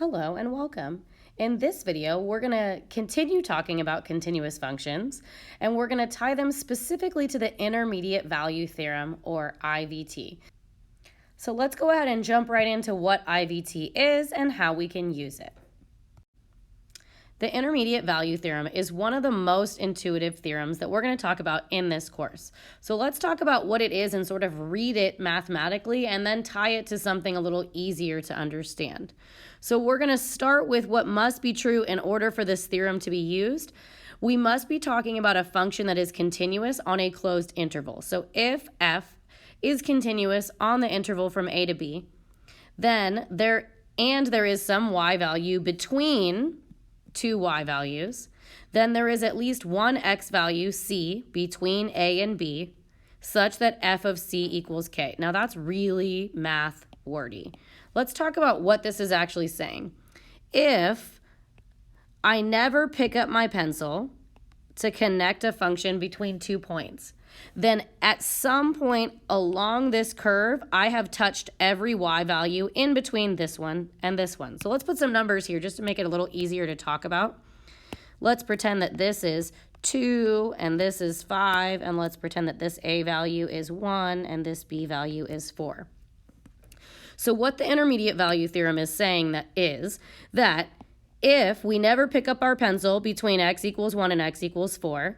Hello and welcome. In this video, we're going to continue talking about continuous functions, and we're going to tie them specifically to the intermediate value theorem, or IVT. So let's go ahead and jump right into what IVT is and how we can use it. The intermediate value theorem is one of the most intuitive theorems that we're going to talk about in this course. So let's talk about what it is and sort of read it mathematically and then tie it to something a little easier to understand. So we're going to start with what must be true in order for this theorem to be used. We must be talking about a function that is continuous on a closed interval. So if f is continuous on the interval from a to b, then there is some y value between two y values, then there is at least one x value, c, between a and b, such that f of c equals k. Now that's really math wordy. Let's talk about what this is actually saying. If I never pick up my pencil to connect a function between 2 points, then at some point along this curve, I have touched every y value in between this one and this one. So let's put some numbers here just to make it a little easier to talk about. Let's pretend that this is 2 and this is 5, and let's pretend that this a value is 1 and this b value is 4. So what the intermediate value theorem is saying is that if we never pick up our pencil between x equals 1 and x equals 4,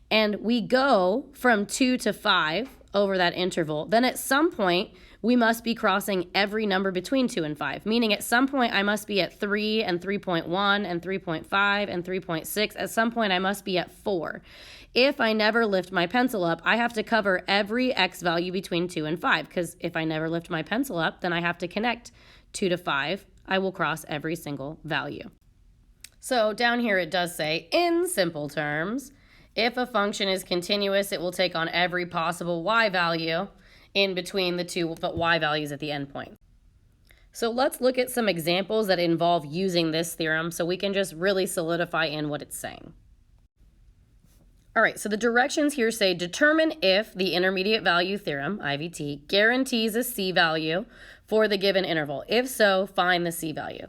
and we go from 2 to 5 over that interval, then at some point we must be crossing every number between 2 and 5, meaning at some point I must be at 3 and 3.1 and 3.5 and 3.6. At some point I must be at 4. If I never lift my pencil up, I have to cover every x value between 2 and 5, because if I never lift my pencil up, then I have to connect 2 to 5. I will cross every single value. So down here it does say, in simple terms, if a function is continuous, it will take on every possible y value in between the two y values at the endpoint. So let's look at some examples that involve using this theorem so we can just really solidify in what it's saying. All right, so the directions here say determine if the intermediate value theorem, IVT, guarantees a c value for the given interval. If so, find the c value.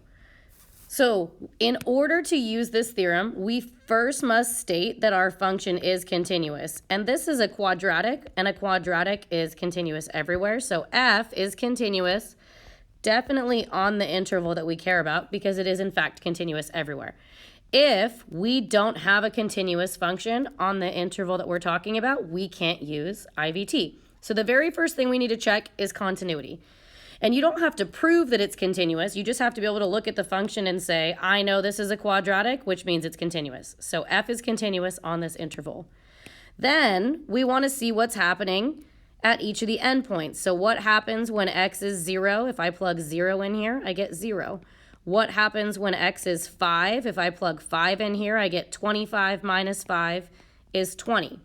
So in order to use this theorem, we first must state that our function is continuous. And this is a quadratic, and a quadratic is continuous everywhere. So f is continuous, definitely on the interval that we care about, because it is in fact continuous everywhere. If we don't have a continuous function on the interval that we're talking about, we can't use IVT. So the very first thing we need to check is continuity. And you don't have to prove that it's continuous. You just have to be able to look at the function and say, I know this is a quadratic, which means it's continuous. So f is continuous on this interval. Then we want to see what's happening at each of the endpoints. So what happens when x is 0? If I plug 0 in here, I get 0. What happens when x is 5? If I plug 5 in here, I get 25 minus 5 is 20.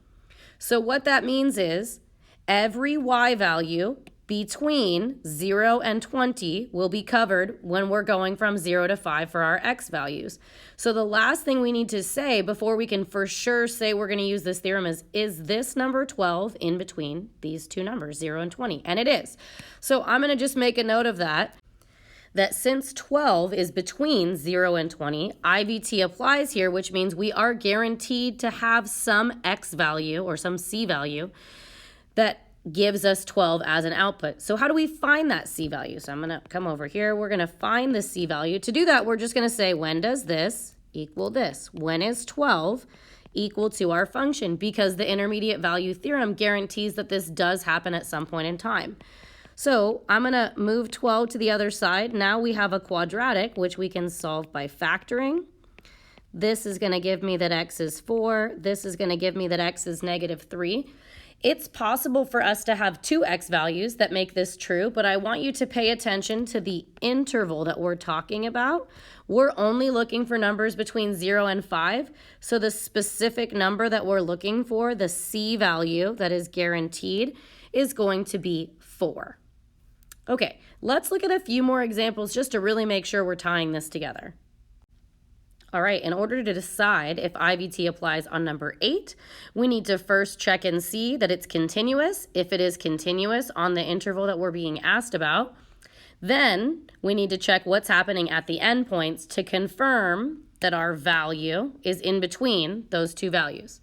So what that means is every y value between 0 and 20 will be covered when we're going from 0 to 5 for our x values. So the last thing we need to say before we can for sure say we're going to use this theorem is this number 12 in between these two numbers, 0 and 20? And it is. So I'm going to just make a note of that since 12 is between 0 and 20, IVT applies here, which means we are guaranteed to have some x value or some c value that gives us 12 as an output. So how do we find that c value? So I'm going to come over here. We're going to find the c value. To do that, we're just going to say, when does this equal this? When is 12 equal to our function? Because the intermediate value theorem guarantees that this does happen at some point in time. So I'm going to move 12 to the other side. Now we have a quadratic, which we can solve by factoring. This is going to give me that x is 4. This is going to give me that x is negative 3. It's possible for us to have two x values that make this true, but I want you to pay attention to the interval that we're talking about. We're only looking for numbers between 0 and 5, so the specific number that we're looking for, the c value that is guaranteed, is going to be 4. Okay, let's look at a few more examples just to really make sure we're tying this together. All right, in order to decide if IVT applies on number 8, we need to first check and see that it's continuous. If it is continuous on the interval that we're being asked about, Then we need to check what's happening at the endpoints to confirm that our value is in between those two values.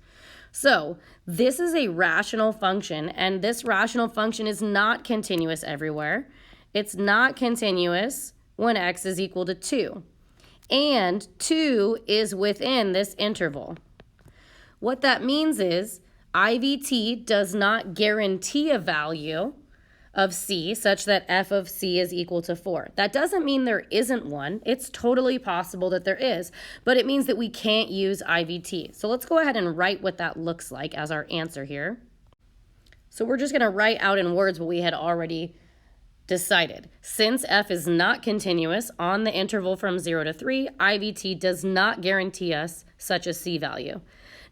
So this is a rational function, and this rational function is not continuous everywhere. It's not continuous when x is equal to 2. And 2 is within this interval. What that means is IVT does not guarantee a value of c such that f of c is equal to 4. That doesn't mean there isn't one. It's totally possible that there is, but it means that we can't use IVT. So let's go ahead and write what that looks like as our answer here. So we're just going to write out in words what we had already decided. Since f is not continuous on the interval from 0 to 3, IVT does not guarantee us such a c value.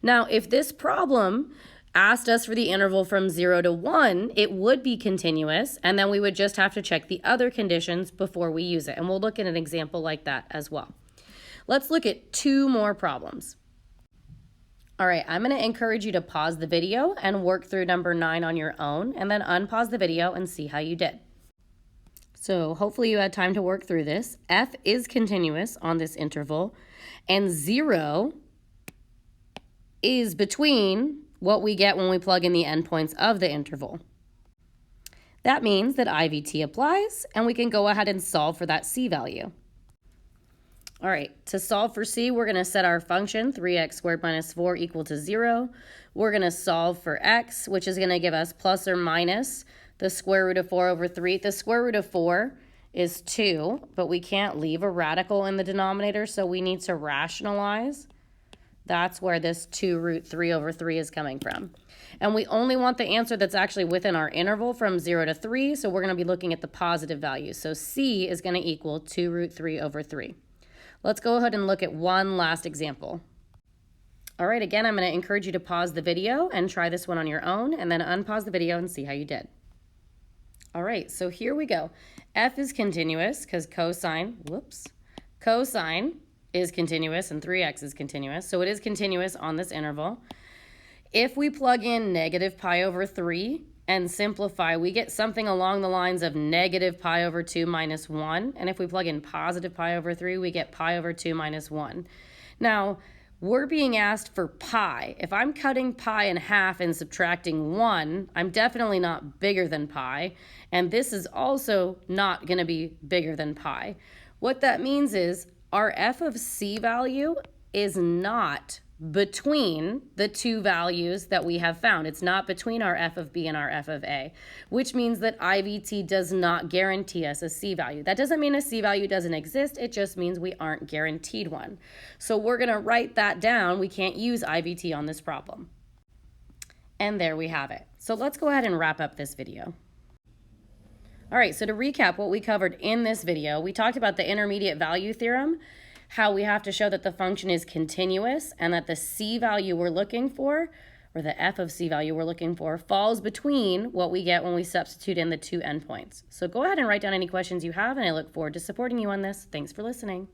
Now, if this problem asked us for the interval from 0 to 1, it would be continuous, and then we would just have to check the other conditions before we use it. And we'll look at an example like that as well. Let's look at 2 more problems. All right, I'm going to encourage you to pause the video and work through number 9 on your own, and then unpause the video and see how you did. So hopefully you had time to work through this. F is continuous on this interval, and 0 is between what we get when we plug in the endpoints of the interval. That means that IVT applies, and we can go ahead and solve for that c value. All right, to solve for c, we're going to set our function 3x squared minus 4 equal to 0. We're going to solve for x, which is going to give us plus or minus the square root of 4 over 3. The square root of 4 is 2, but we can't leave a radical in the denominator, so we need to rationalize. That's where this 2 root 3 over 3 is coming from. And we only want the answer that's actually within our interval from 0 to 3, so we're going to be looking at the positive value. So c is going to equal 2 root 3 over 3. Let's go ahead and look at one last example. All right, again, I'm going to encourage you to pause the video and try this one on your own, and then unpause the video and see how you did. All right, so here we go. F is continuous because cosine is continuous and 3x is continuous. So it is continuous on this interval. If we plug in negative pi over 3 and simplify, we get something along the lines of negative pi over 2 minus 1. And if we plug in positive pi over 3, we get pi over 2 minus 1. Now, we're being asked for pi. If I'm cutting pi in half and subtracting 1, I'm definitely not bigger than pi. And this is also not going to be bigger than pi. What that means is our f of c value is not between the two values that we have found. It's not between our f of b and our f of a, which means that IVT does not guarantee us a c value. That doesn't mean a c value doesn't exist. It just means we aren't guaranteed one. So we're going to write that down. We can't use IVT on this problem. And there we have it. So let's go ahead and wrap up this video. All right, so to recap what we covered in this video, we talked about the intermediate value theorem, how we have to show that the function is continuous and that the c value we're looking for, or the f of c value we're looking for, falls between what we get when we substitute in the two endpoints. So go ahead and write down any questions you have, and I look forward to supporting you on this. Thanks for listening.